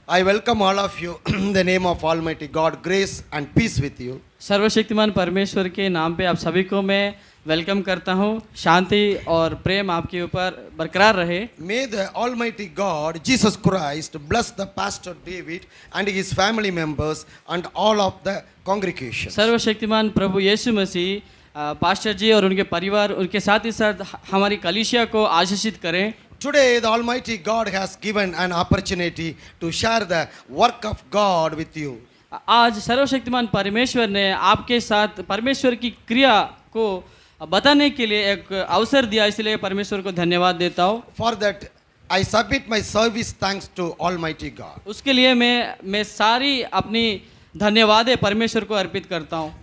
I welcome all of you in the name of Almighty God. Grace and peace with you. सर्वशक्तिमान परमेश्वर के नाम पे आप सभी को मैं वेलकम करता हूँ। शांति और प्रेम आपके ऊपर बरकरार रहे। May the Almighty God, Jesus Christ, bless the Pastor David and his family members and all of the congregation. सर्वशक्तिमान प्रभु यीशु मसीह पास्टर जी और उनके परिवार, उनके साथ ही साथ हमारी कलीसिया को आशीषित करें। Today the Almighty God has given an opportunity to share the work of God with you. आज सर्वशक्तिमान परमेश्वर ने आपके साथ परमेश्वर की क्रिया को बताने के लिए एक अवसर दिया, इसलिए परमेश्वर को धन्यवाद देता हूँ। For that I submit my service thanks to Almighty God. उसके लिए मैं सारी अपनी धन्यवाद परमेश्वर को अर्पित करता हूँ।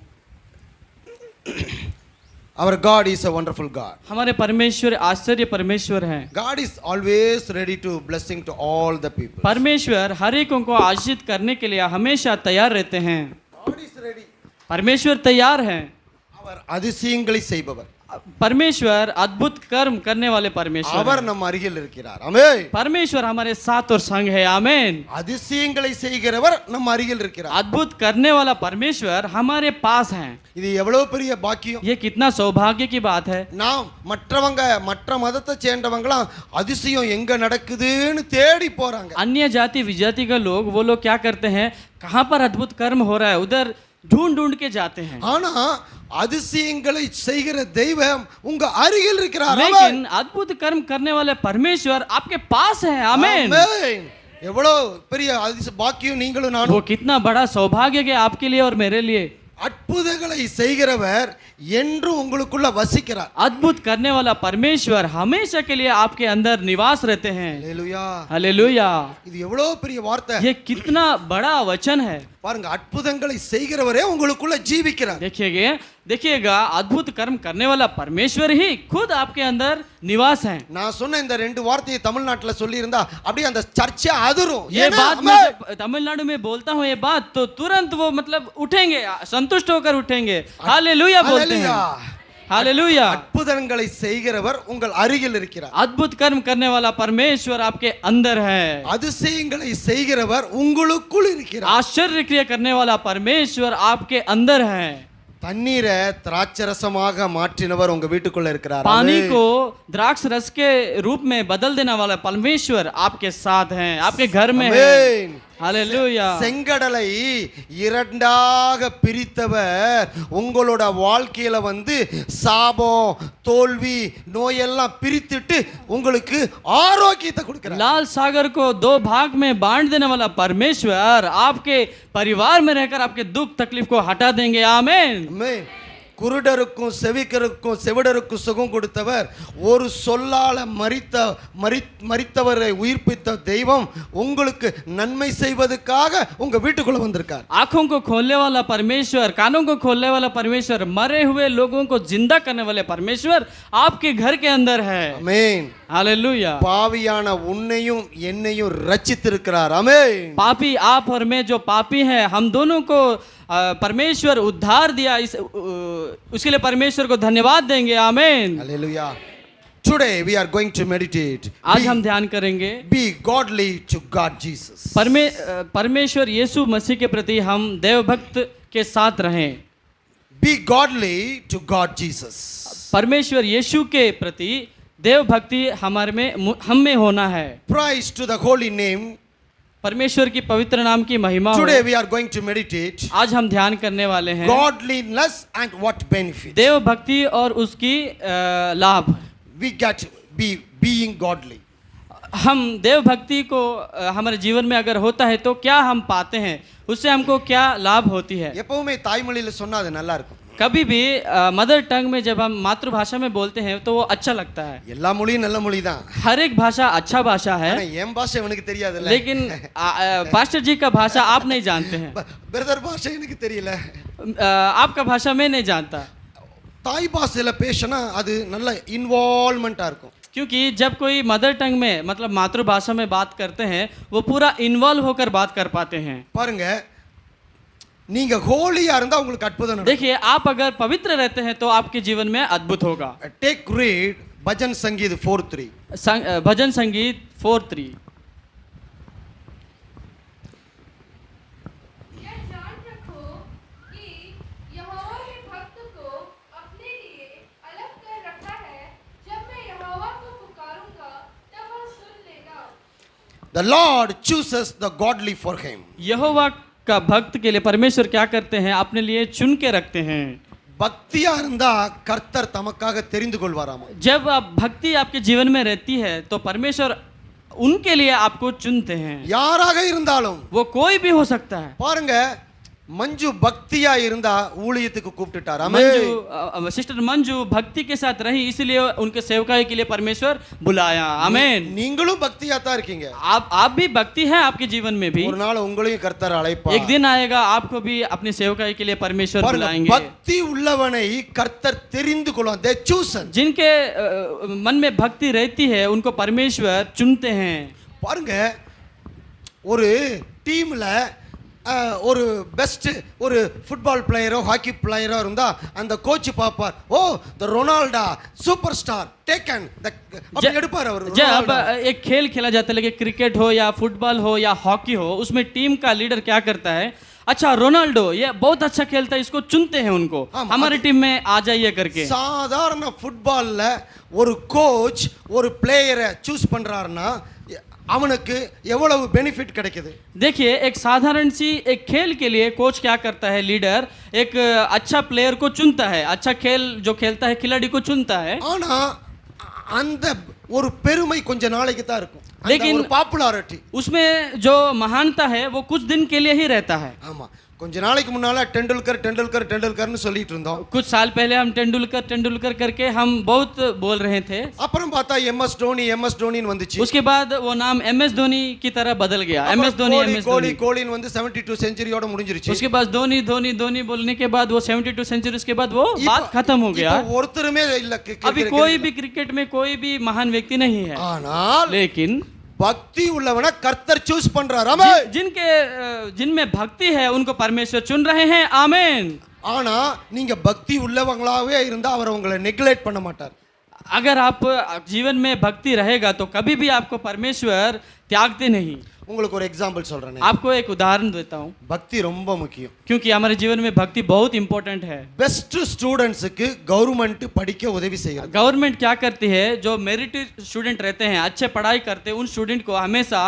Our God is a wonderful God. हमारे परमेश्वर आश्चर्य परमेश्वर हैं। God is always ready to blessing to all the people. परमेश्वर हर एक को आशीषित करने के लिए हमेशा तैयार रहते हैं। God is ready. परमेश्वर तैयार हैं। அவர் அதிசயங்களை செய்பவர். परमेश्वर अद्भुत कर्म करने वाले परमेश्वर அவர் நம் அருகில் இருக்கிறார். ஆமென். परमेश्वर हमारे साथ और संग है। आमीन। அதிசயங்களை செய்கிறவர் நம் அருகில் இருக்கிறார். अद्भुत करने वाला परमेश्वर हमारे पास है। இது எவ்வளவு பெரிய பாக்கியம். ये कितना सौभाग्य की बात है। நாம் மற்ற மதத்தை சேர்ந்தவங்களாம் அதிசயம் எங்க நடக்குதுன்னு தேடி போறாங்க. अन्य जाति विजाति का लोग, वो लोग क्या करते हैं, कहाँ पर अद्भुत कर्म हो रहा है उधर ढूंढ के जाते हैं। ஆனா அதிசயங்களை செய்கிற தெய்வம் உங்க அருகில் இருக்கிறார். लेकिन अद्भुत कर्म करने वाले परमेश्वर आपके पास है। आमीन। ஆமென். எவ்வளவு பெரிய பாக்கியம் நீங்களும் நானும். वो कितना बड़ा सौभाग्य है आपके लिए और मेरे लिए। அற்புதங்களை செய்கிறவர் என்றும் உங்களுக்குள்ள வசிக்கிறார். अद्भुत करने वाला परमेश्वर हमेशा के लिए आपके अंदर निवास रहते हैं। ஹalleluya. हालेलुया। இது எவ்வளவு பெரிய வார்த்தை. ये कितना बड़ा वचन है। பாருங்க, அற்புதங்களை செய்கிறவரே உங்களுக்குள்ள ஜீவிக்கிறார். देखिएगा अद्भुत कर्म करने वाला परमेश्वर ही खुद आपके अंदर निवास है। நான் சொன்ன இந்த ரெண்டு வார்த்தையை தமிழ்நாட்டுல சொல்லி இருந்தா அப்படியே அந்த சர்ச்சை அதிரும். ये बात मैं जब तमिलनाडु में बोलता हूँ ये बात, तो तुरंत वो मतलब उठेंगे, संतुष्ट होकर उठेंगे। हालेलुया बोलते हैं। हालेलुया। அற்புதங்களை செய்கிறவர் உங்கள் அருகில் இருக்கிறார். अद्भुत कर्म करने वाला परमेश्वर आपके अंदर है। அதிசயங்களை செய்கிறவர் உங்களுக்குள் இருக்கிறார். आश्चर्य क्रिया करने वाला परमेश्वर आपके अंदर है। தண்ணீரை திராட்சரசமாக மாற்றினவர் உங்க வீட்டுக்குள்ள இருக்கிறார். पानी को द्राक्ष रस के रूप में बदल देने वाला परमेश्वर आपके साथ हैं, आपके घर में है। हालेलुया। செங்கடலை இரண்டாக பிரித்தவர் உங்களோட வாழ்க்கையில வந்து சாபம், தோல்வி, நோயெல்லாம் பிரித்துட்டு உங்களுக்கு ஆரோக்கியத்தை கொடுக்கிறார். लाल सागर को दो भाग में बांट देने वाला परमेश्वर आपके परिवार में रहकर आपके दुख तकलीफ को हटा देंगे। आमीन। ஆமென். குருடருக்கும் செவிடருக்கும் சுகம் கொடுத்தவர், ஒரு சொல்லால மரித்தவரை உயிர்ப்பித்த தெய்வம் உங்களுக்கு நன்மை செய்வதற்காக உங்க வீட்டுக்குள்ள வந்திருக்கார். आंखों को खोलने वाला परमेश्वर, कानों को खोलने वाला परमेश्वर, मरे हुए लोगों को जिंदा करने वाले परमेश्वर आपके घर के अंदर है। ஆமென். हालेलुया। பாவியான உன்னையும் என்னையும் ரட்சித்திருக்கிறார். ஆமென். पापी आप और मैं जो पापी हैं, हम दोनों को परमेश्वर उद्धार दिया, उसके लिए परमेश्वर को धन्यवाद देंगे। आमीन। Hallelujah. Today we are going to meditate. आज हम ध्यान करेंगे Be godly to God Jesus. परमेश्वर यीशु मसीह के प्रति हम देवभक्त के साथ रहें। Be godly to God Jesus. परमेश्वर यीशु के प्रति देवभक्ति हमारे में, हम में होना है। Praise to the holy name. परमेश्वर की पवित्र नाम की महिमा हो। Today we are going to meditate. आज हम ध्यान करने वाले हैं Godliness and what benefit. देवभक्ति और उसकी लाभ। We get being godly. हम देवभक्ति को हमारे जीवन में अगर होता है तो क्या हम पाते हैं, उससे हमको क्या लाभ होती है। எப்பவுமே தாய்மொழியில சொன்னா அது நல்லா இருக்கும். कभी भी मदर टंग में जब हम मातृभाषा में बोलते हैं तो वो अच्छा लगता है। எல்லா மொழியும் நல்ல மொழி தான். हर एक भाषा अच्छा भाषा है। என் பாஷை எனக்கு தெரியாதுல்ல. लेकिन पास्टर जी का भाषा आप नहीं जानते हैं। பிரதர் பாஷை எனக்கு தெரியல. आपका भाषा मैं नहीं जानता। தாய் பாஷையில பேசினா அது நல்ல இன்வால்வ்மெண்டா இருக்கும். क्योंकि जब कोई मदर टंग में मतलब मातृभाषा में बात करते हैं, वो पूरा इन्वॉल्व होकर बात कर पाते हैं। பாருங்க, நீங்க ஹோலியா இருந்தா உங்களுக்கு அற்புதம் நடக்கும். देखिए, आप अगर पवित्र रहते हैं तो आपके जीवन में अद्भुत होगा। Take read भजन संगीत 4:3. भजन संगीत 4:3। the Lord chooses the godly for him. यहोवा का भक्त के लिए परमेश्वर क्या करते हैं, अपने लिए चुन के रखते हैं। பக்தியா இருந்தா கர்த்தர் தமக்காக தெரிந்து கொள்வாராமா. जब आप भक्ति आपके जीवन में रहती है तो परमेश्वर उनके लिए आपको चुनते हैं। யாராக இருந்தாலும் वो कोई भी हो सकता है। பாருங்க, मंजू भक्तिया இருந்தா ஊழியத்துக்கு கூப்பிட்டுட்டார். सिस्टर मंजू भक्ति के साथ रही, इसलिए उनके सेवकाई के लिए परमेश्वर बुलाया। आमेन। நீங்களும் பக்தியா தான் இருக்கீங்க. आप भी भक्ति है आपके जीवन में भी। ஒரு நாள் உங்களையும் கர்த்தர் அழைப்பார். एक दिन आएगा आपको भी अपनी सेवकाई के लिए परमेश्वर बुलाएंगे। பக்தி உள்ளவனை கர்த்தர் தெரிந்து கொள்வார். they chosen. जिनके मन में भक्ति रहती है उनको परमेश्वर चुनते हैं। பாருங்க, ஒரு டீம்ல ஒரு பெஸ்ட் ஒரு ஃபுட்பால் பிளேயரோ ஹாக்கி பிளேயரோ இருந்தா அந்த கோச் பாப்பார், oh the Ronaldo superstar taken அப்படி எடுப்பார் அவர். जब एक खेल खेला जाता है, लेकिन क्रिकेट हो या फुटबॉल हो या हॉकी हो, उसमें टीम का लीडर क्या करता है, अच्छा रोनाल्डो ये बहुत अच्छा खेलता है, इसको चुनते हैं उनको, हमारी टीम में आ जाइए करके। சாதாரண ஃபுட்பால்ல ஒரு கோச் ஒரு பிளேயரை சூஸ் பண்றாருன்னா அவனுக்கு எவ்வளவு பெனிஃபிட் கிடைக்குது. देखिए, एक साधारण सी एक खेल के लिए कोच क्या करता है, लीडर एक अच्छा प्लेयर को चुनता है, अच्छा खेल जो खेलता है खिलाड़ी को चुनता है। ஆனா அந்த ஒரு பெருமை கொஞ்ச நாளைக்கு தான் இருக்கும். लेकिन ஒரு பாப்புலாரிட்டி उसमें जो महानता है वो कुछ दिन के लिए ही रहता है। ஆமா, கொஞ்ச நாளைக்கு முன்னால டெண்டுல்கர்னு சொல்லிட்டு இருந்தோம். कुछ साल पहले हम टेंडुलकर करके हम बहुत बोल रहे थे। அப்புறம் பார்த்தா एमएस டோனின்னு வந்துச்சு. उसके बाद वो नाम एमएस धोनी की तरह बदल गया। एमएस धोनी கோலின் வந்து 72 செஞ்சுரியோட முடிஞ்சிருச்சு. उसके बाद धोनी बोलने के बाद वो 72 सेंचुरीज के बाद वो बात खत्म हो गया। ஒருத்தருமே இல்ல. अभी कोई भी क्रिकेट में कोई भी महान व्यक्ति नहीं है। ஆனால் लेकिन பக்தி உள்ளவனை கர்த்தர் சூஸ் பண்றார். ஆமென். जिनमें भक्ति है उनको परमेश्वर चुन रहे हैं। आमेन। ஆனா நீங்க பக்தி உள்ளவங்களாவே இருந்தா அவர் உங்களை நெக்லெக்ட் பண்ண மாட்டார். अगर आप जीवन में भक्ति रहेगा तो कभी भी आपको परमेश्वर त्यागते नहीं। உங்களுக்கு ஒரு एग्जांपल சொல்றேன். आपको एक उदाहरण देता हूं। பக்தி ரொம்ப முக்கியம். क्योंकि हमारे जीवन में भक्ति बहुत इंपॉर्टेंट है। பெஸ்ட் ஸ்டூடண்ட்ஸ்க்கு गवर्नमेंट படிக்க உதவி செய்கிறது. गवर्नमेंट क्या करती है, जो मेरिट स्टूडेंट रहते हैं, अच्छे पढ़ाई करते हैं, उन स्टूडेंट को हमेशा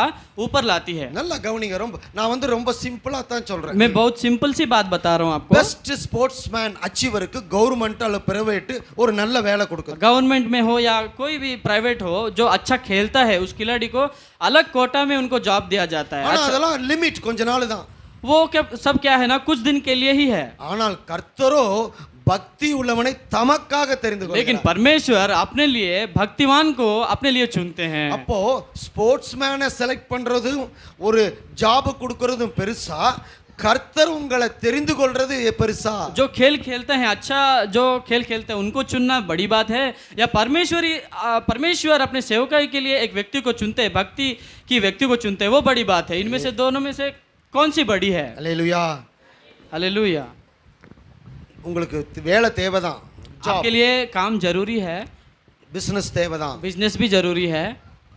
ऊपर लाती है। நல்லா கவனிங்க, நான் வந்து ரொம்ப சிம்பிளா தான் சொல்றேன். मैं बहुत सिंपल सी बात बता रहा हूं आपको। பெஸ்ட் ஸ்போர்ட்ஸ்மேன் அச்சீவருக்கு गवर्नमेंट அல்ல பிரைவேட் ஒரு நல்ல வேலை கொடுக்குது. गवर्नमेंट में हो या कोई भी प्राइवेट हो, जो अच्छा खेलता है उस खिलाड़ी को अलग कोटा में उनको जॉब दिया जाता है। ஆனா அதெல்லாம் லிமிட் கொஞ்ச நாள் தான். वो सब क्या है ना, कुछ दिन के लिए ही है। ஆனால் கர்த்தரோ பக்தி உள்ளவனை தமக்காக தெரிந்து கொள்கிறார். लेकिन परमेश्वर अपने लिए भक्तिमान को अपने लिए चुनते हैं। அப்போ ஸ்போர்ட்ஸ்மேனை செலக்ட் பண்றதும் ஒரு ஜாப் கொடுக்கறதும் பெருசா, கர்த்தர் உங்களை தெரிந்து கொள்றது பெருசா? जो खेल खेलते हैं, अच्छा जो खेल खेलते हैं उनको चुनना बड़ी बात है, या परमेश्वर अपने सेवकाई के लिए एक व्यक्ति को चुनते हैं, भक्ति की व्यक्ति को चुनते हैं, वो बड़ी बात है। इनमें से दोनों में से कौन सी बड़ी है? Hallelujah, hallelujah. உங்களுக்கு வேலை தேவைதான், आपके लिए काम जरूरी है, बिजनेस தேவைதான், बिजनेस भी जरूरी है,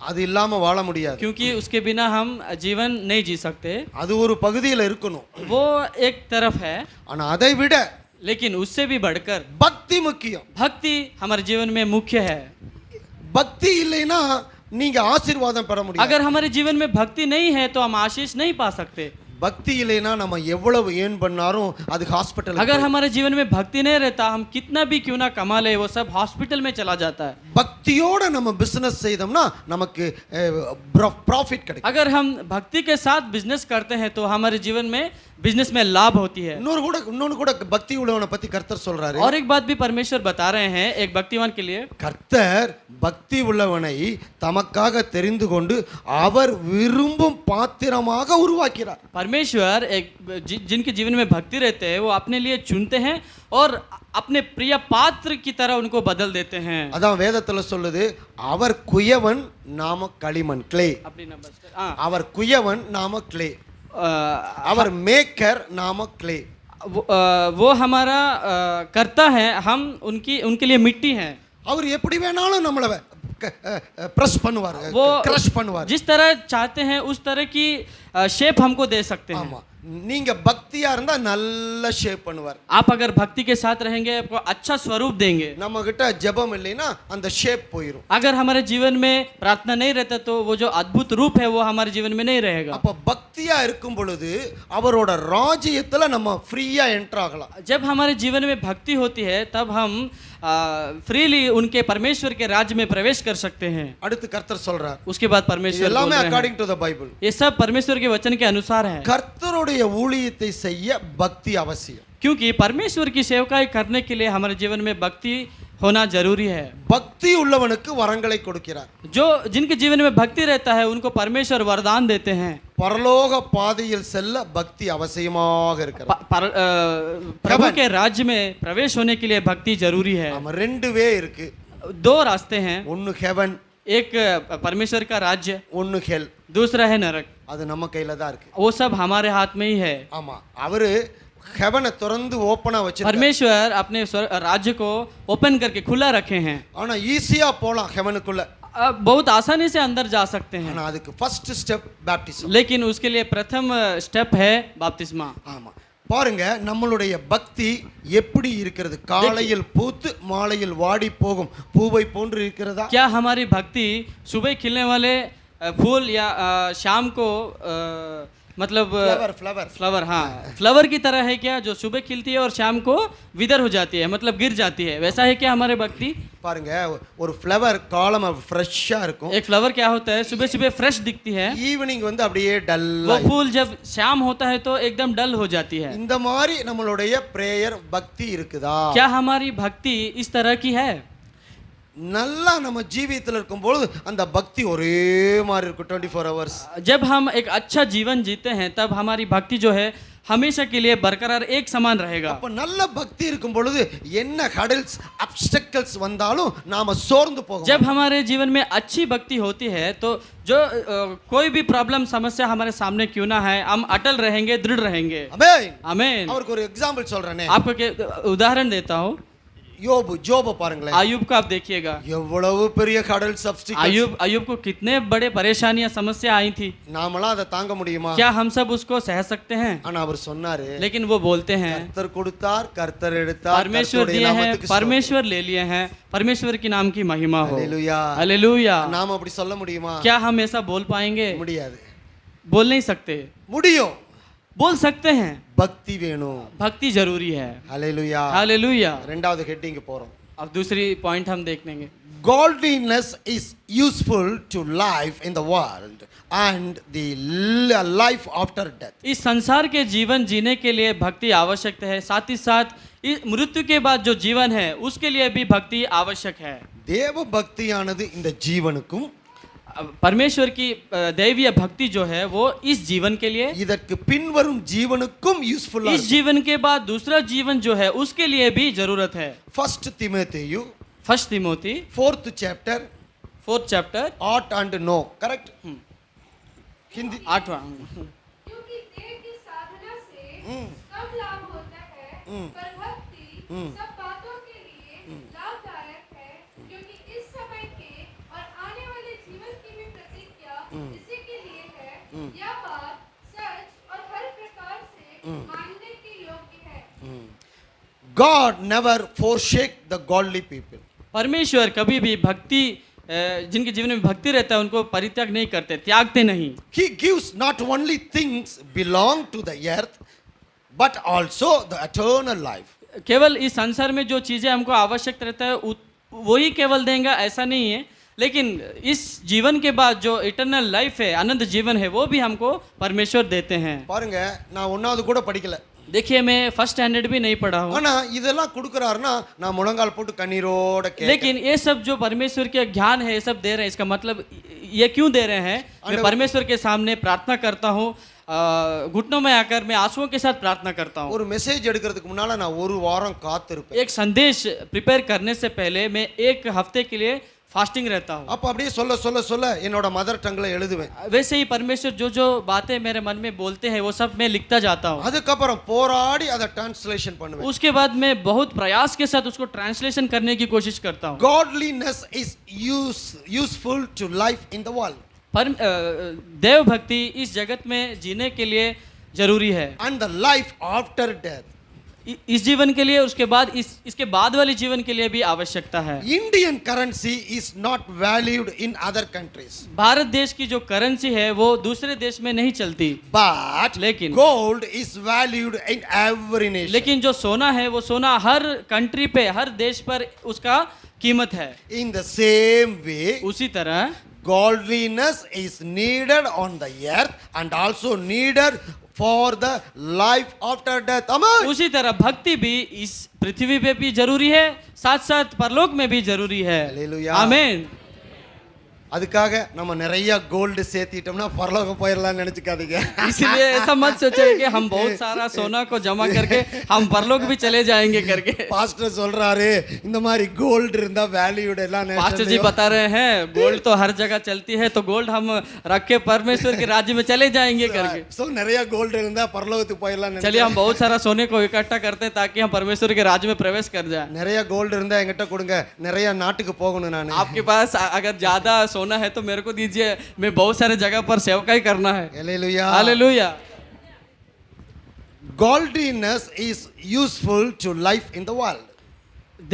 அது இல்லாம வாழ முடியாது. क्योंकि उसके बिना हम जीवन नहीं जी सकते। அது ஒரு பகுதியில் இருக்கணும், वो एक तरफ है, ஆனா அதை விட लेकिन उससे भी बढ़कर பக்தி முக்கியம். भक्ति हमारे जीवन में मुख्य है। பக்தி இல்லைன்னா நீங்க ஆசீர்வாதம் பெற முடியாது. अगर हमारे जीवन में भक्ति नहीं है तो हम आशीष नहीं पा सकते। பக்தி இல்லைன்னா நம்ம எவ்வளவு ஏன் பண்ணாலும் அது ஹாஸ்பிடல். अगर हमारे जीवन में भक्ति नहीं रहता, हम कितना भी क्यों ना कमा ले, वो सब हॉस्पिटल में चला जाता है। பக்தியோட நம்ம பிசினஸ் செய்தோம்னா நமக்கு ப்ராஃபிட் கிடைக்கும். अगर हम भक्ति के साथ बिजनेस करते हैं तो हमारे जीवन में बिजनेस में लाभ होती है। இன்னொன்னு கூட பக்தி உள்ளவனை பத்தி கர்த்தர் சொல்றாரு. और एक बात भी परमेश्वर बता रहे हैं एक भक्तिमान के लिए। கர்த்தர் பக்தி உள்ளவனை தமக்காக தெரிந்து கொண்டு அவர் விரும்பும் பாத்திரமாக உருவாக்கிறார். परमेश्वर एक जिनके जीवन में भक्ति रहते हैं वो अपने लिए चुनते हैं और अपने प्रिय पात्र की तरह उनको बदल देते हैं। அதான் வேதத்துல சொல்லுது, அவர் குயவன் நாம களிமண், கிளே. அவர் குயவன் நாம கிளே, அவர் மேக்கர் நாம கிளே. वो हमारा करता है, हम उनके लिए मिट्टी हैं। அவர் எப்படி வேணாலும் நம்மள பிரஸ் பண்ணுவார், वो क्रश பண்ணுவார், जिस तरह चाहते हैं उस तरह की शेप हमको दे सकते हैं. ஆமா, நீங்க பக்தியா இருந்தா நல்ல ஷேப் பண்ணுவார். आप अगर भक्ति के साथ रहेंगे आपको अच्छा स्वरूप देंगे। நம்ம கிட்ட ஜெபம் இல்லைன்னா அந்த ஷேப் போயிடும். अगर हमारे जीवन में प्रार्थना नहीं रहता तो वो जो अद्भुत रूप है वो हमारे जीवन में नहीं रहेगा। அப்ப பக்தியா இருக்கும் பொழுது அவரோட ராஜ்யத்துல நம்ம ஃப்ரீயா என்டர் ஆகலாம். जब हमारे जीवन में भक्ति होती है तब हम फ्रीली उनके परमेश्वर के राज्य में प्रवेश कर सकते हैं। அடுத்து கர்த்தர் சொல்றார். उसके बाद இது परमेश्वर बोल எல்லாமே रहे हैं। According to the Bible. ये सब परमेश्वर के वचन के अनुसार है। கர்த்தருடைய ஊழியத்தை செய்ய பக்தி அவசியம். क्योंकि परमेश्वर की सेवकाई करने के लिए हमारे जीवन में भक्ति होना जरूरी है। பக்தி உள்ளவனுக்கு வரங்களை கொடுக்கிறார். जो जिनके जीवन में भक्ति रहता है उनको परमेश्वर वरदान देते हैं। பரலோக பாதையில் செல்ல பக்தி அவசியமாக இருக்கிறது. प्रभु के राज्य में प्रवेश होने के लिए भक्ति जरूरी है। ஆமா, ரெண்டு வே இருக்கு. दो रास्ते हैं, ஒன்னு ஹெவன், एक परमेश्वर का राज्य, ஒன்னு ஹெல். दूसरा है नरक। அது நம்ம கையில தான் இருக்கு. वो सब हमारे हाथ में ही है। ஆமா, அவரு ஹெவனை திறந்து ஓபனா வச்சிருக்கார். परमेश्वर अपने राज्य को ओपन करके खुला रखे हैं। ஆனா ஈஸியா போலாம் ஹெவனுக்குள்ள. बहुत आसानी से अंदर जा सकते हैं, ஆனா அதுக்கு ஃபர்ஸ்ட் ஸ்டெப் பேப்டிசம். लेकिन उसके लिए प्रथम स्टेप है बपतिस्मा। ஆமா, பாருங்க நம்மளுடைய பக்தி எப்படி இருக்கிறது. காலையில் பூத்து மாலையில் வாடி போகும் பூவை போன்று இருக்கிறதா? क्या हमारी भक्ति सुबह खिलने वाले फूल या शाम को मतलब फ्लावर फ्लावर, हाँ फ्लावर की तरह है क्या, जो सुबह खिलती है और शाम को विदर हो जाती है, मतलब गिर जाती है? वैसा है क्या हमारे भक्ति? பாருங்க, ஒரு ஃப்ளவர் காலம் ஃப்ரெஷ்ஷா இருக்கும். एक फ्लावर क्या होता है, सुबह सुबह फ्रेश दिखती है, ஈவினிங் வந்து அப்படியே டல். वो फूल जब शाम होता है तो एकदम डल हो जाती है। இந்த மாதிரி நம்மளுடைய பிரேயர் பக்தி இருக்குதா? क्या हमारी भक्ति इस तरह की है? நல்லா நம்ம ஜீவியத்தில் இருக்கும்போது அந்த பக்தி ஒரே மாதிரி இருக்கும் 24 hours. जब हम एक अच्छा जीवन जीते हैं तब हमारी भक्ति जो है हमेशा के लिए बरकरार एक समान रहेगा। அப்ப நல்ல பக்தி இருக்கும் பொழுது என்ன ஹடல்ஸ் அப்ஸ்டக்கல்ஸ் வந்தாலும் நாம சோர்ந்து போகும். जब हमारे जीवन में अच्छी भक्ति होती है तो जो कोई भी प्रॉब्लम समस्या हमारे सामने क्यों ना है, हम अटल रहेंगे, दृढ़ रहेंगे। ஆமென். आमीन। அவருக்கு ஒரு எக்ஸாம்பிள் சொல்றேனே. आपको उदाहरण देता हूँ, யோபு பாருங்களேன். अयुब का आप देखिएगा। எவ்வளவு பெரிய ஹடல்ஸ் அப்ஸ்டக்கல்ஸ். अयुब को कितने बड़े परेशानियां समस्या आई थी। நாமலாம் அதை தாங்க முடியுமா? क्या हम सब उसको सह सकते हैं? ஆனா அவர் சொன்னாரு, लेकिन वो बोलते हैं கர்த்தர் கொடுத்தார், கர்த்தர் எடுத்தார், परमेश्वर दिए हैं, परमेश्वर ले लिए हैं, परमेश्वर की नाम की महिमा हो। हालेलुया. हालेलुया। நாம அப்படி சொல்ல முடியுமா? क्या हम ऐसा बोल पाएंगे? முடியாது. बोल नहीं सकते। முடியும். बोल सकते हैं। பக்தி வேணும். भक्ति जरूरी है। हालेलुया. हालेलुया। ரெண்டாவது ஹெட்டிங் போறோம். अब दूसरी पॉइंट हम देख लेंगे। Godliness is useful to life in the world and the life after death. इस संसार के जीवन जीने के लिए भक्ति आवश्यक है, साथ ही साथ इस मृत्यु के बाद जो जीवन है उसके लिए भी भक्ति आवश्यक है। தேவ பக்தியானது இந்த ஜீவனுக்கும், परमेश्वर की दैवीय भक्ति जो है वो इस जीवन के लिए, இதற்கு பின்வரும் ஜீவனுக்கும் யூஸ்ஃபுல்லா. इस जीवन के बाद दूसरा जीवन जो है उसके लिए भी जरूरत है। ஃபர்ஸ்ட் திமோத்தேயு first Timothy 4th chapter 4th chapter ought and know, correct? Hindi 8वां। क्योंकि देह की साधना से कम लाभ होता है, पर भक्ति सब बातों के लिए लाभदायक है, क्योंकि इस समय के और आने वाले जीवन की भी प्रतिज्ञा इसी के लिए है। यह बात सच और हर प्रकार से मानने के योग्य है। God never forsake the godly people. परमेश्वर कभी भी भक्ति जिनके जीवन में भक्ति रहता है उनको परित्याग नहीं करते, त्यागते नहीं। He gives not only things belong to the earth but also the eternal life. केवल इस संसार में जो चीजें हमको आवश्यक रहता है वही केवल देंगे ऐसा नहीं है, लेकिन इस जीवन के बाद जो इटर्नल लाइफ है, अनंत जीवन है, वो भी हमको परमेश्वर देते हैं। பாருங்க, நான் ஒன்னாவது கூட படிக்கல. देखिए मैं फर्स्ट स्टैंडर्ड भी नहीं पढ़ा हूँ, ஆனா இதெல்லாம் கொடுக்கறாருன்னா நான் முழங்கால் போட்டு கண்ணீரோட கேட்கிறேன். लेकिन ये सब जो परमेश्वर के ज्ञान है ये सब दे रहे हैं, इसका मतलब ये क्यों दे रहे हैं? मैं परमेश्वर के सामने प्रार्थना करता हूँ, घुटनों में आकर मैं आंसुओं के साथ प्रार्थना करता हूँ। ஒரு மெசேஜ் எடுக்கிறதுக்கு முன்னால நான் ஒரு வாரம் காத்திருப்பேன். एक संदेश प्रिपेयर करने से पहले मैं एक हफ्ते के लिए फास्टिंग रहता हूँ। அப்ப அப்படியே சொல்ல என்னோட மதர் டங்ல எழுதுவேன். वैसे ही परमेश्वर जो जो बातें मेरे मन में बोलते हैं वो सब मैं लिखता जाता हूँ। அதுக்கப்புறம் போராடி அதை டிரான்ஸ்லேஷன் பண்ணுவேன். उसके बाद मैं बहुत प्रयास के साथ उसको ट्रांसलेशन करने की कोशिश करता हूँ। Godliness is useful to life in the world. पर देव भक्ति इस जगत में जीने के लिए जरूरी है। and the life after death. इस जीवन के लिए, उसके बाद इसके बाद वाले जीवन के लिए भी आवश्यकता है। Indian currency is not valued in other countries, Bharat देश की जो करेंसी है वो दूसरे देश में नहीं चलती, but लेकिन gold is valued in every nation. लेकिन जो सोना है वो सोना हर कंट्री पे, हर देश पर उसका कीमत है। In the same way, उसी तरह godliness is needed on the earth and also needed for the life after death. Amen. उसी तरह भक्ति भी इस पृथ्वी पे भी जरूरी है, साथ साथ परलोक में भी जरूरी है। Hallelujah. आमीन। அதுக்காக நம்ம நிறைய கோல்டு சேர்த்திட்டோம்னா பரலோகம் போயிடலாம்னு நினைச்சுக்காதீங்க. इसलिए ऐसा मत सोचे कि हम बहुत सारा सोना को जमा करके हम परलोक भी चले जाएंगे करके। பாஸ்டர் சொல்றாரு இந்த மாதிரி கோல்டு இருந்தா வேல்யூட் எல்லாம் पास्टर जी बता रहे हैं गोल्ड तो हर जगह चलती है, तो गोल्ड हम रख के परमेश्वर के राज्य में चले जाएंगे करके। சோ நிறைய கோல்டு இருந்தா பரலோகத்துக்கு போயிடலாம்னு चलिए हम बहुत सारा सोने को इकट्ठा करते हैं ताकि हम परमेश्वर के राज्य में प्रवेश कर जाए। நிறைய கோல்டு இருந்தா என்கிட்ட கொடுங்க, நிறைய நாட்டுக்கு போகணும் நான். आपके पास अगर ज्यादा सोना है तो मेरे को दीजिए, मैं बहुत सारे जगह पर सेवकाई करना है। Hallelujah. Hallelujah. Godliness is useful to life in the world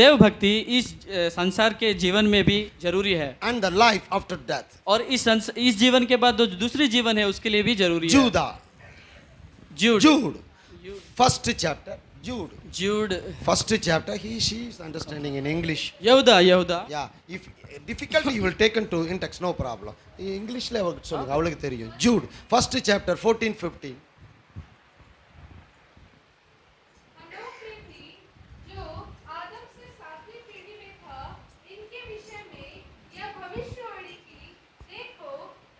देव भक्ति इस संसार के जीवन में भी जरूरी है, and the life after death. और इस जीवन के बाद जो दूसरी जीवन है उसके लिए भी जरूरी है। Judah, जूड Jude, first chapter, Jude, जूड first chapter. She is understanding in English. यहूदा यहूदा Yeah, if difficulty you will take into in text, no problem. இங்கிலீஷ்ல அவருக்கு சொல்லுங்க, அவளுக்கு தெரியும். Jude, first chapter 14-15. हनोक ने भी जो आदम से सातवीं पीढ़ी में था, इनके विषय में यह भविष्यवाणी की, देखो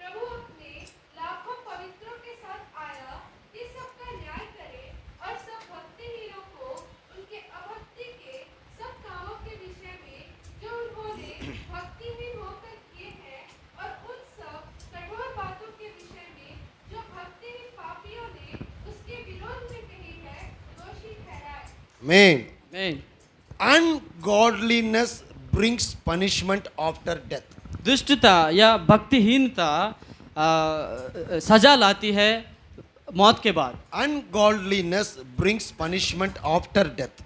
प्रभु अपने लाखों पवित्रों के साथ आया कि सबका न्याय करे और सब भक्तिहीनों को उनके अभक्ति के सब कामों के विषय में जो उन्होंने भक्तिहीन होकर किए हैं, और उन सब कठोर बातों के विषय में जो भक्तिहीन पापियों ने उसके विरोध में कही है, दोषी ठहराए। Amen. नहीं, Ungodliness brings punishment after death. दुष्टता या भक्तिहीनता सजा लाती है मौत के बाद। Ungodliness brings punishment after death.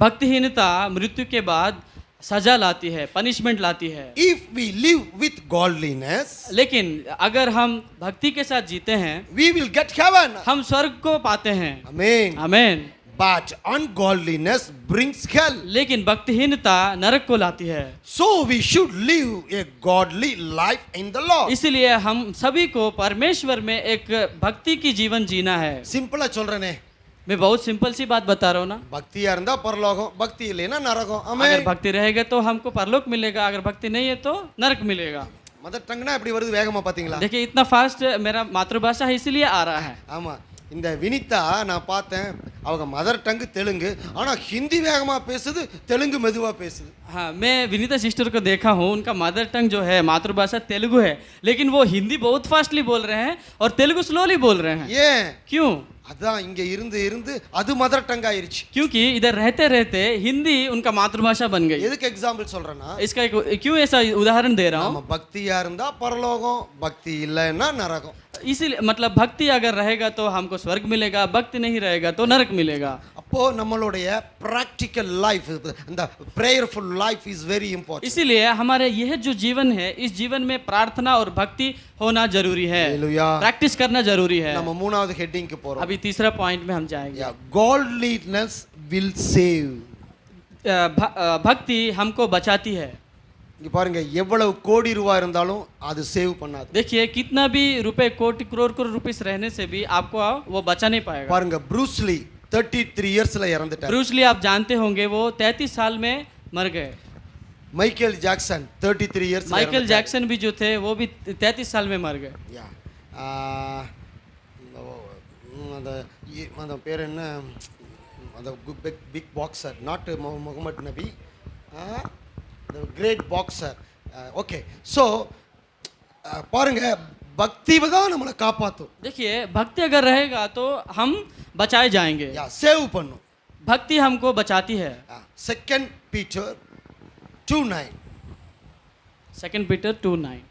भक्तिहीनता मृत्यु के बाद सजा लाती है, पनिशमेंट लाती है। If we live with godliness, लेकिन अगर हम भक्ति के साथ जीते हैं we will get heaven. हम स्वर्ग को पाते हैं। Amen. आमीन। But ungodliness brings hell. लेकिन भक्तिहीनता नरक को लाती है। So we should live a godly life in the Lord. इसलिए हम सभी को परमेश्वर में एक भक्ति की जीवन जीना है। சிம்பிளா சொல்றேனே, मैं बहुत सिंपल सी बात बता रहा हूँ ना। பக்தியா இருந்தா பரலோகம், பக்தி இல்லைன்னா நரகம். अगर ஆமென். भक्ति रहेगा तो हमको परलोक मिलेगा, अगर भक्ति नहीं है तो नरक मिलेगा। மதர் டங்னா எப்படி வருது வேகமா பாத்தீங்களா? देखिए इतना फास्ट मेरा मातृभाषा है इसलिए आ रहा है। ஆமா, இந்த வினிதா நான் பார்த்தேன், அவங்க மதர் டங் தெலுங்கு, ஆனா ஹிந்தி வேகமா பேசுது, தெலுங்கு மெதுவா பேசுது. हाँ, मैं विनीता सिस्टर को देखा हूँ, उनका मदर टंग जो है मातृभाषा तेलुगु है, लेकिन वो हिंदी बहुत फास्टली बोल रहे हैं और तेलुगु स्लोली बोल रहे हैं। ஏன்? क्यों? அதான் இங்க இருந்து இருந்து அது மதர் டங் ஆயிருச்சு. क्योंकि इधर रहते रहते हिंदी उनका मातृभाषा बन गई। எதுக்கு எக்ஸாம்பிள் சொல்றேன்னா, इसका एक क्यों ऐसा उदाहरण दे रहा நம்ம हूँ, பக்தியா இருந்தா பரலோகம், பக்தி இல்லைன்னா நரகம். इसीलिए मतलब भक्ति अगर रहेगा तो हमको स्वर्ग मिलेगा, भक्ति नहीं रहेगा तो नरक मिलेगा। அப்போ நம்மளுடைய practical life, இந்த prayerful life is very important. इसीलिए हमारे यह जो जीवन है, इस जीवन में प्रार्थना और भक्ति होना जरूरी है, Hallelujah. प्रैक्टिस करना जरूरी है। நம்ம மூணாவது ஹெட்டிங்க்கு போறோம். अभी तीसरा पॉइंट में हम जाएंगे। Yeah, godliness will save. भक्ति हमको बचाती है। இங்க பாருங்க, எவ்வளவு கோடி ரூபாய் இருந்தாலும் அது சேவ் பண்ணாது. देखिए कितना भी रुपए कोटि करोड़ करोड़ रुपीस रहने से भी आपको वो बचा नहीं पाएगा। பாருங்க, ப்ரூஸ் லீ 33 இயர்ஸ்ல இறந்துட்டார். ब्रूस ली आप जानते होंगे, वो 33 साल में मर गए। மைக்கேல் ஜாக்சன் 33 இயர்ஸ்ல माइकल जैक्सन भी जो थे वो भी 33 साल में मर गए। யா அந்த அந்த பேர் என்ன, அந்த பிக் பாக்ஸர், நாட் முகமது நபி, the great boxer. Okay, so பாருங்க, பக்தி தான் நம்மளை காப்பாத்தும். देखिए भक्ति अगर रहेगा तो हम बचाए जाएंगे। யா சேவ் பண்ணும். भक्ति हमको बचाती है। 2 Peter 2:9. 2 Peter 2:9।